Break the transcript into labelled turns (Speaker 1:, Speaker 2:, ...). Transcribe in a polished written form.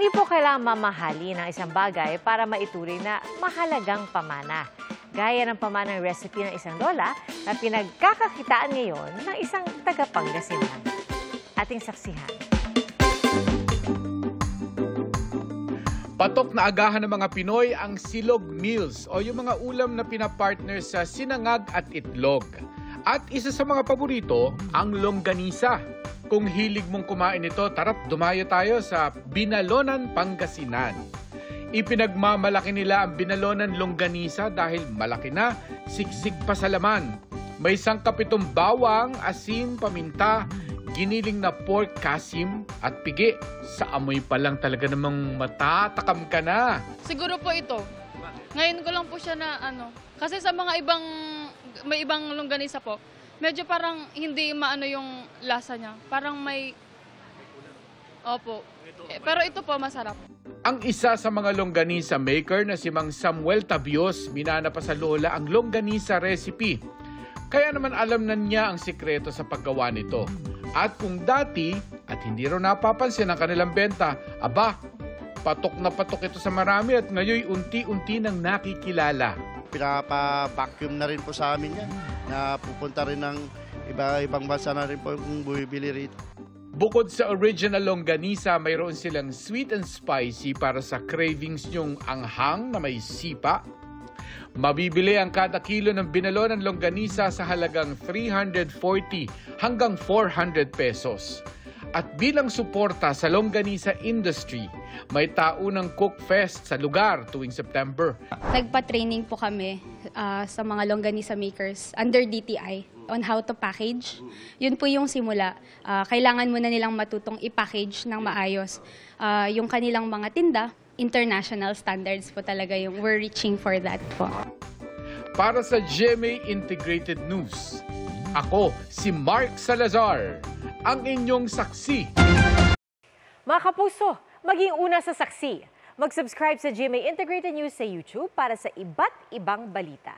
Speaker 1: Hindi po kailangang mamahali ng isang bagay para maituring na mahalagang pamana. Gaya ng pamanang recipe ng isang lola na pinagkakakitaan ngayon ng isang taga-Pangasinan. Ating saksihan.
Speaker 2: Patok na agahan ng mga Pinoy ang silog meals o yung mga ulam na pinapartner sa sinangag at itlog. At isa sa mga paborito, ang longganisa. Kung hilig mong kumain ito, tara't dumayo tayo sa Binalonan, Pangasinan. Ipinagmamalaki nila ang Binalonan longganisa dahil malaki na, siksik pa sa laman. May sangkap itong bawang, asin, paminta, giniling na pork kasim at pigi. Sa amoy pa lang talaga namang matatakam ka na.
Speaker 3: Siguro po ito. Ngayon ko lang po siya na kasi sa mga may ibang longganisa po, medyo parang hindi maano yung lasa niya. Parang may, opo. Pero ito po masarap.
Speaker 2: Ang isa sa mga longganisa maker na si Mang Samuel Tabios, minana pa sa lola ang longganisa recipe. Kaya naman alam na niya ang sikreto sa paggawa nito. At kung dati, at hindi rin napapansin ang kanilang benta, aba, patok na patok ito sa marami at ngayon unti-unti nang nakikilala.
Speaker 4: Pinapa-vacuum na rin po sa amin yan, na pupunta rin ng ibang bansa na rin po kung bumibili rito.
Speaker 2: Bukod sa original longganisa, mayroon silang sweet and spicy para sa cravings nyong anghang na may sipa. Mabibili ang kada kilo ng Binalonan longganisa sa halagang 340 hanggang 400 pesos. At bilang suporta sa longganisa industry, may taunang cook fest sa lugar tuwing September.
Speaker 5: Nagpa-training po kami sa mga longganisa makers under DTI on how to package. Yun po yung simula. Kailangan muna nilang matutong i-package ng maayos. Yung kanilang mga tinda, international standards po talaga yung we're reaching for that po.
Speaker 2: Para sa GMA Integrated News, ako si Mark Salazar, ang inyong saksi.
Speaker 1: Mga kapuso, maging una sa saksi. Mag-subscribe sa GMA Integrated News sa YouTube para sa iba't ibang balita.